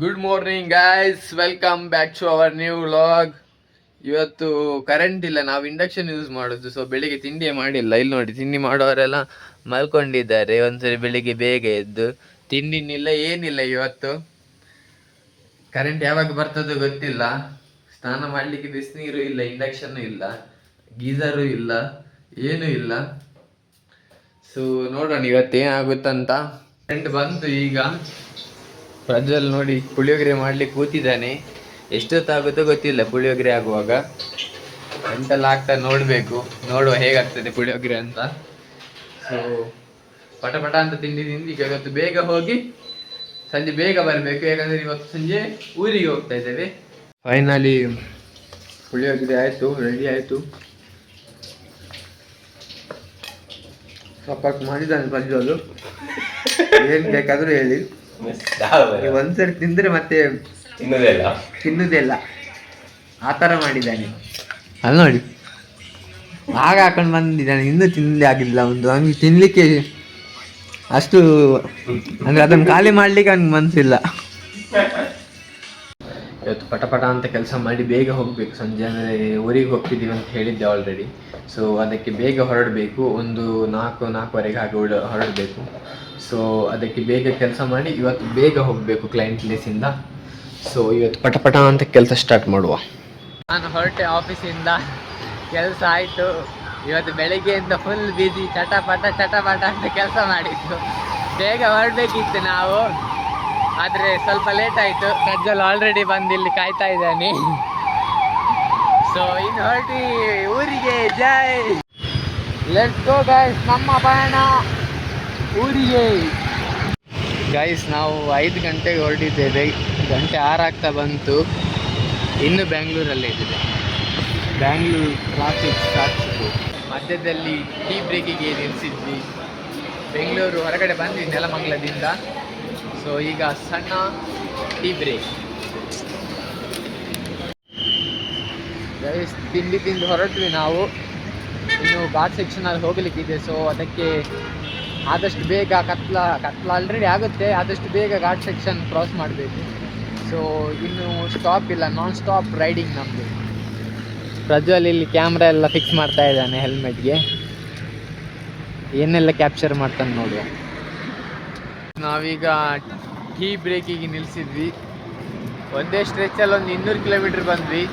Good morning guys, welcome back to our new vlog. ಇವತ್ತು current ಇಲ್ಲ, ನಾವು induction use ಮಾಡೋದು. ಸೊ ಬೆಳಿಗ್ಗೆ ತಿಂಡಿ ಮಾಡಿಲ್ಲ. ಇಲ್ಲಿ ನೋಡಿ, ತಿಂಡಿ ಮಾಡೋರೆಲ್ಲ ಮಲ್ಕೊಂಡಿದ್ದಾರೆ. ಒಂದ್ಸರಿ ಬೆಳಿಗ್ಗೆ ಬೇಗ ಎದ್ದು ತಿಂಡಿನಿಲ್ಲ, ಏನಿಲ್ಲ. ಇವತ್ತು ಕರೆಂಟ್ ಯಾವಾಗ ಬರ್ತದೋ ಗೊತ್ತಿಲ್ಲ. ಸ್ನಾನ ಮಾಡಲಿಕ್ಕೆ ಬಿಸಿನೀರು ಇಲ್ಲ, ಇಂಡಕ್ಷನ್ ಇಲ್ಲ, ಗೀಸರು ಇಲ್ಲ, ಏನೂ ಇಲ್ಲ. ಸೊ ನೋಡೋಣ ಇವತ್ತೇನಾಗುತ್ತಂತ. ಕರೆಂಟ್ ಬಂತು ಈಗ. ಪ್ರಜ್ವಲ್ ನೋಡಿ ಪುಳಿಯೋಗರೆ ಮಾಡ್ಲಿಕ್ಕೆ ಕೂತಿದ್ದಾನೆ. ಎಷ್ಟೊತ್ತಾಗುತ್ತೋ ಗೊತ್ತಿಲ್ಲ ಪುಳಿಯೋಗರೆ ಆಗುವಾಗ. ಎಂತೆಲ್ಲ ಆಗ್ತಾ ನೋಡುವ ಹೇಗಾಗ್ತದೆ ಪುಳಿಯೋಗರೆ ಅಂತ. ಸೊ ಪಟ ಅಂತ ತಿಂಡಿ ಈಗ ಇವತ್ತು ಬೇಗ ಹೋಗಿ ಸಂಜೆ ಬೇಗ ಬರಬೇಕು, ಯಾಕಂದ್ರೆ ಇವತ್ತು ಸಂಜೆ ಊರಿಗೆ ಹೋಗ್ತಾ ಇದ್ದೇವೆ. ಫೈನಲಿ ಪುಳಿಯೋಗರೆ ಆಯಿತು, ರೆಡಿ ಆಯಿತು. ಸಪೋರ್ಟ್ ಮಾಡಿದ್ದಾನೆ ಪ್ರಜ್ವಲ್. ಏನು ಬೇಕಾದರೂ ಹೇಳಿ, ಒಂದ್ಸರಿ ತಿಂದ್ರೆ ಮತ್ತೆ ತಿನ್ನುವುದೇ ಇಲ್ಲ, ಆ ಥರ ಮಾಡಿದ್ದಾನೆ. ಅಲ್ಲಿ ನೋಡಿ, ಆಗ ಹಾಕೊಂಡು ಬಂದಿದ್ದಾನೆ, ಇನ್ನೂ ತಿನ್ನಲೇ ಆಗಿಲ್ಲ. ಅವ್ನಿಗೆ ತಿನ್ಲಿಕ್ಕೆ ಅಷ್ಟು ಅಂದ್ರೆ ಅದನ್ನು ಖಾಲಿ ಮಾಡ್ಲಿಕ್ಕೆ ಅವ್ನಿಗೆ ಮನಸ್ಸಿಲ್ಲ. ಇವತ್ತು ಪಟ ಅಂತ ಕೆಲಸ ಮಾಡಿ ಬೇಗ ಹೋಗಬೇಕು. ಸಂಜೆ ಅಂದರೆ ಊರಿಗೆ ಹೋಗ್ತಿದ್ದೀವಿ ಅಂತ ಹೇಳಿದ್ದೆ ಆಲ್ರೆಡಿ. ಸೊ ಅದಕ್ಕೆ ಬೇಗ ಹೊರಡಬೇಕು. ಒಂದು 4-4:15 ಹಾಗೆ ಹೊರಡಬೇಕು. ಸೊ ಅದಕ್ಕೆ ಬೇಗ ಕೆಲಸ ಮಾಡಿ ಇವತ್ತು ಬೇಗ ಹೋಗಬೇಕು ಕ್ಲೈಂಟ್ ಪ್ಲೇಸಿಂದ. ಸೊ ಇವತ್ತು ಪಟ ಅಂತ ಕೆಲಸ ಸ್ಟಾರ್ಟ್ ಮಾಡುವ. ನಾನು ಹೊರಟೆ ಆಫೀಸಿಂದ, ಕೆಲಸ ಆಯಿತು. ಇವತ್ತು ಬೆಳಗ್ಗೆಯಿಂದ ಫುಲ್ ಬಿಸಿ, ಚಟಪಟ ಅಂತ ಕೆಲಸ ಮಾಡಿದ್ದು. ಬೇಗ ಹೊರಡಬೇಕಿತ್ತು ನಾವು, ಆದರೆ ಸ್ವಲ್ಪ ಲೇಟ್ ಆಯಿತು. ಪ್ರಜ್ವಲ್ ಆಲ್ರೆಡಿ ಬಂದು ಇಲ್ಲಿ ಕಾಯ್ತಾ ಇದ್ದಾನೆ. ಸೊ ಇನ್ನು ಹೊರಟಿ ಊರಿಗೆ. ಜೈ, ಲೆಟ್ಸ್ ಗೋ ಗೈಸ್, ನಮ್ಮ ಪಯಣ ಊರಿಗೆ. ಗೈಸ್ ನಾವು 5 ಗಂಟೆಗೆ ಹೊರಟಿದ್ದೇವೆ. 5:06 ಆಗ್ತಾ ಬಂತು. ಇನ್ನು ಬೆಂಗಳೂರಲ್ಲೇ ಇದ್ದೇವೆ. ಬ್ಯಾಂಗ್ಳೂರು ಟ್ರಾಫಿಕ್ ಸಾಕ್ಷಿತು. ಮಧ್ಯದಲ್ಲಿ ಟೀ ಬ್ರೇಕಿಗೆ ನಿಲ್ಲಿಸಿದ್ವಿ. ಬೆಂಗಳೂರು ಹೊರಗಡೆ ಬಂದ್ವಿ ನೆಲಮಂಗಲದಿಂದ. ಸೊ ಈಗ ಸಣ್ಣ ಟೀ ಬ್ರೇಕ್. ಗೈಸ್ ತಿಂಡಿ ತಿಂದು ಹೊರಟ್ವಿ ನಾವು. ಇನ್ನು ಘಾಟ್ ಸೆಕ್ಷನಲ್ಲಿ ಹೋಗಲಿಕ್ಕಿದೆ. ಸೊ ಅದಕ್ಕೆ ಆದಷ್ಟು ಬೇಗ ಕತ್ಲ ಆಲ್ರೆಡಿ ಆಗುತ್ತೆ, ಆದಷ್ಟು ಬೇಗ ಘಾಟ್ ಸೆಕ್ಷನ್ ಕ್ರಾಸ್ ಮಾಡಬೇಕು. ಸೊ ಇನ್ನು ಸ್ಟಾಪ್ ಇಲ್ಲ, ನಾನ್ ಸ್ಟಾಪ್ ರೈಡಿಂಗ್ ನಮ್ಮದು. ಪ್ರಜ್ವಲ್ ಇಲ್ಲಿ ಕ್ಯಾಮ್ರಾ ಎಲ್ಲ ಫಿಕ್ಸ್ ಮಾಡ್ತಾ ಇದ್ದಾನೆ ಹೆಲ್ಮೆಟ್ಗೆ. ಏನೆಲ್ಲ ಕ್ಯಾಪ್ಚರ್ ಮಾಡ್ತಾನೆ ನೋಡುವ. ನಾವೀಗ ಟೀ ಬ್ರೇಕಿಗೆ ನಿಲ್ಲಿಸಿದ್ವಿ. ಒಂದೇ ಸ್ಟ್ರೆಚ್ಚಲ್ಲಿ ಒಂದು 200 ಕಿಲೋಮೀಟ್ರ್ ಬಂದ್ವಿ.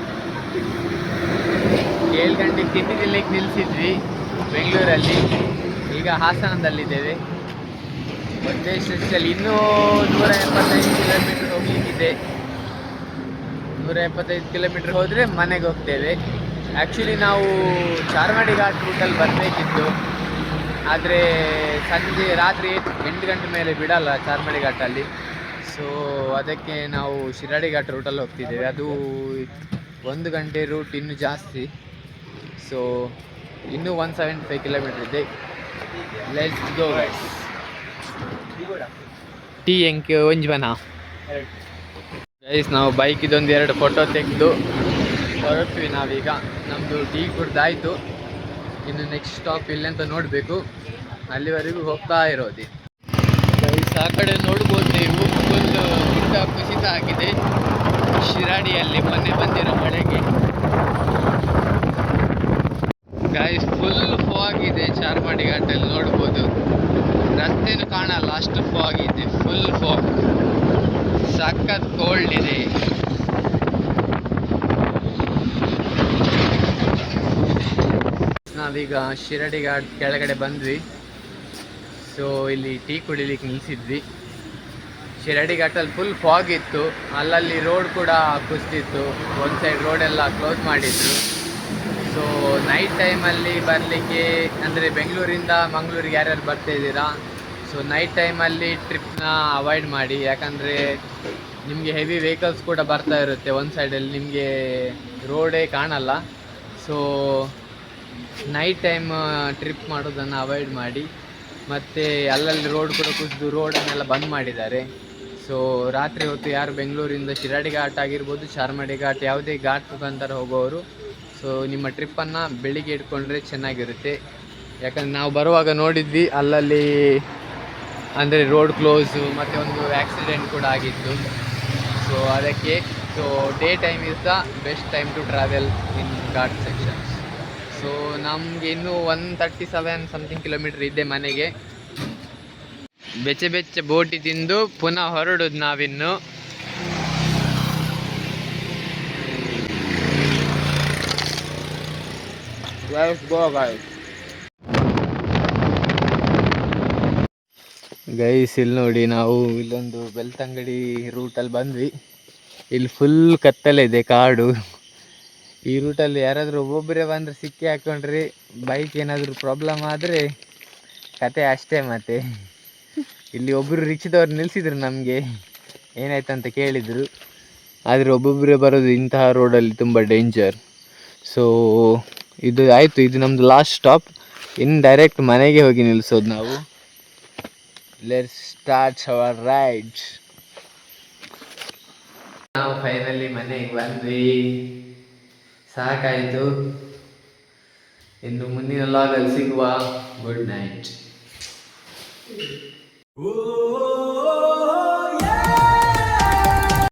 7 ಗಂಟೆಗೆ ತಿಂಡಿ ತಿನ್ನಲಿಕ್ಕೆ ನಿಲ್ಲಿಸಿದ್ವಿ ಬೆಂಗಳೂರಲ್ಲಿ. ಈಗ ಹಾಸನದಲ್ಲಿದ್ದೇವೆ. ಒಂದೇ ಸ್ಟ್ರೆಚ್ಚಲ್ಲಿ ಇನ್ನೂ 175 ಕಿಲೋಮೀಟ್ರ್ ಹೋಗಲಿಕ್ಕಿದೆ. 175 ಕಿಲೋಮೀಟ್ರ್ ಹೋದರೆ ಮನೆಗೆ ಹೋಗ್ತೇವೆ. ಆ್ಯಕ್ಚುಲಿ ನಾವು ಚಾರ್ಮಾಡಿ ಘಾಟ್ ರೂಟಲ್ಲಿ ಬರಬೇಕಿತ್ತು, ಆದರೆ ರಾತ್ರಿ 8 ಗಂಟೆ ಮೇಲೆ ಬಿಡಲ್ಲ ಚಾರ್ಮಾಡಿ ಘಾಟಲ್ಲಿ. ಸೊ ಅದಕ್ಕೆ ನಾವು ಶಿರಾಡಿ ಘಾಟ್ ರೂಟಲ್ಲಿ ಹೋಗ್ತಿದ್ದೇವೆ. ಅದು 1 ಗಂಟೆ ರೂಟ್ ಇನ್ನೂ ಜಾಸ್ತಿ. ಸೊ ಇನ್ನೂ 175 ಕಿಲೋಮೀಟ್ರ್ ಇದೆ. Let's go guys. ಟೀ ಎಂಕೆ ಒಂಜ್ಬನ ಗೈಸ್. ನಾವು ಬೈಕ್ ಇದೊಂದು 2 ಫೋಟೋ ತೆಗೆದು ಹೊರಟ್ವಿ ನಾವೀಗ. ನಮ್ಮದು ಟೀ ಕುಡ್ದಾಯಿತು. ಇನ್ನು ನೆಕ್ಸ್ಟ್ ಸ್ಟಾಪ್ ಇಲ್ಲೆಂತ ನೋಡಬೇಕು. ಅಲ್ಲಿವರೆಗೂ ಹೋಗ್ತಾ ಇರೋದು. ಗೈಸ್ ಆ ಕಡೆ ನೋಡ್ಬೋದು ನೀವು, ಫುಲ್ ಗುಡ್ಡ ಕುಸಿತ ಆಗಿದೆ ಶಿರಾಡಿಯಲ್ಲಿ ಮೊನ್ನೆ ಬಂದಿರೋ ಮಳೆಗೆ. ಗೈಸ್ ಫುಲ್ ಫಾಗ್ ಇದೆ ಚಾರ್ಮಾಡಿ ಘಾಟಲ್ಲಿ, ನೋಡ್ಬೋದು. ರಸ್ತೆನೂ ಕಾಣಲ್ಲ, ಅಷ್ಟು ಫಾಗ್ ಇದೆ, ಫುಲ್ ಫಾಗ್. ಸಖತ್ ಕೋಲ್ಡ್ ಇದೆ. ನಾವೀಗ ಶಿರಾಡಿ ಘಾಟ್ ಕೆಳಗಡೆ ಬಂದ್ವಿ. ಸೊ ಇಲ್ಲಿ ಟೀ ಕುಡಿಲಿಕ್ಕೆ ನಿಲ್ಲಿಸಿದ್ವಿ. ಶಿರಾಡಿ ಘಾಟಲ್ಲಿ ಫುಲ್ ಫಾಗ್ ಇತ್ತು, ಅಲ್ಲಲ್ಲಿ ರೋಡ್ ಕೂಡ ಕುಸಿದಿತ್ತು. ಒಂದು ಸೈಡ್ ರೋಡೆಲ್ಲ ಕ್ಲೋಸ್ ಮಾಡಿದ್ರು. ಸೊ ನೈಟ್ ಟೈಮಲ್ಲಿ ಬರಲಿಕ್ಕೆ, ಅಂದರೆ ಬೆಂಗಳೂರಿಂದ ಮಂಗಳೂರಿಗೆ ಯಾರ್ಯಾರು ಬರ್ತಾಯಿದ್ದೀರಾ, ಸೊ ನೈಟ್ ಟೈಮಲ್ಲಿ ಟ್ರಿಪ್ನ ಅವಾಯ್ಡ್ ಮಾಡಿ. ಯಾಕಂದರೆ ನಿಮಗೆ ಹೆವಿ ವೆಹಿಕಲ್ಸ್ ಕೂಡ ಬರ್ತಾ ಇರುತ್ತೆ. ಒಂದು ಸೈಡಲ್ಲಿ ನಿಮಗೆ ರೋಡೇ ಕಾಣಲ್ಲ. ಸೊ ನೈಟ್ ಟೈಮ್ ಟ್ರಿಪ್ ಮಾಡೋದನ್ನು ಅವಾಯ್ಡ್ ಮಾಡಿ. ಮತ್ತು ಅಲ್ಲಲ್ಲಿ ರೋಡ್ ಕೂಡ ಕುಸಿದು ರೋಡನ್ನೆಲ್ಲ ಬಂದ್ ಮಾಡಿದ್ದಾರೆ. ಸೊ ರಾತ್ರಿ ಹೊತ್ತು ಯಾರು ಬೆಂಗಳೂರಿಂದ ಶಿರಾಡಿ ಘಾಟ್ ಆಗಿರ್ಬೋದು, ಚಾರ್ಮಾಡಿ ಘಾಟ್, ಯಾವುದೇ ಘಾಟ್ ಮುಖಾಂತರ ಹೋಗೋರು, ಸೊ ನಿಮ್ಮ ಟ್ರಿಪ್ಪನ್ನು ಬೆಳಿಗ್ಗೆ ಇಟ್ಕೊಂಡ್ರೆ ಚೆನ್ನಾಗಿರುತ್ತೆ. ಯಾಕಂದರೆ ನಾವು ಬರುವಾಗ ನೋಡಿದ್ವಿ, ಅಲ್ಲಲ್ಲಿ ಅಂದರೆ ರೋಡ್ ಕ್ಲೋಸು ಮತ್ತು ಒಂದು ಆ್ಯಕ್ಸಿಡೆಂಟ್ ಕೂಡ ಆಗಿತ್ತು. ಸೊ ಅದಕ್ಕೆ so day time is the best time to travel in ghat sections. So ನಮಗೆ ಇನ್ನೂ 137 ಸಮಥಿಂಗ್ ಕಿಲೋಮೀಟ್ರ್ ಇದೆ ಮನೆಗೆ. ಬೆಚ್ಚೆ ಬೆಚ್ಚೆ ಬೋಟಿ ತಿಂದು ಪುನಃ ಹೊರಡೋದು ನಾವಿನ್ನು. ಗೈಸ್ ಇಲ್ಲಿ ನೋಡಿ, ನಾವು ಇಲ್ಲೊಂದು ಬೆಳ್ತಂಗಡಿ ರೂಟಲ್ಲಿ ಬಂದ್ವಿ. ಇಲ್ಲಿ ಫುಲ್ ಕತ್ತಲೆ ಇದೆ, ಕಾಡು. ಈ ರೂಟಲ್ಲಿ ಯಾರಾದರೂ ಒಬ್ಬೊಬ್ಬರೇ ಬಂದರೆ ಸಿಕ್ಕಿ ಹಾಕೊಂಡ್ರೆ, ಬೈಕ್ ಏನಾದರೂ ಪ್ರಾಬ್ಲಮ್ ಆದರೆ ಕತೆ ಅಷ್ಟೇ. ಮತ್ತೆ ಇಲ್ಲಿ ಒಬ್ಬರು ರಿಕ್ಷದವ್ರು ನಿಲ್ಲಿಸಿದ್ರು, ನಮಗೆ ಏನಾಯ್ತಂತ ಕೇಳಿದರು. ಆದರೆ ಒಬ್ಬೊಬ್ಬರೇ ಬರೋದು ಇಂತಹ ರೋಡಲ್ಲಿ ತುಂಬ ಡೇಂಜರ್. ಸೊ ಇದು ಆಯಿತು, ಇದು ನಮ್ಮದು ಲಾಸ್ಟ್ ಸ್ಟಾಪ್. ಇನ್ನು ಡೈರೆಕ್ಟ್ ಮನೆಗೆ ಹೋಗಿ ನಿಲ್ಲಿಸೋದು ನಾವು. Let's start our ride. ನಾವು ಫೈನಲಿ ಮನೆಗೆ ಬಂದ್ವಿ, ಸಾಕಾಯಿತು. ಇನ್ನು ಮುಂದಿನ ಲಾಗಲ್ಲಿ ಸಿಗುವ. Good night.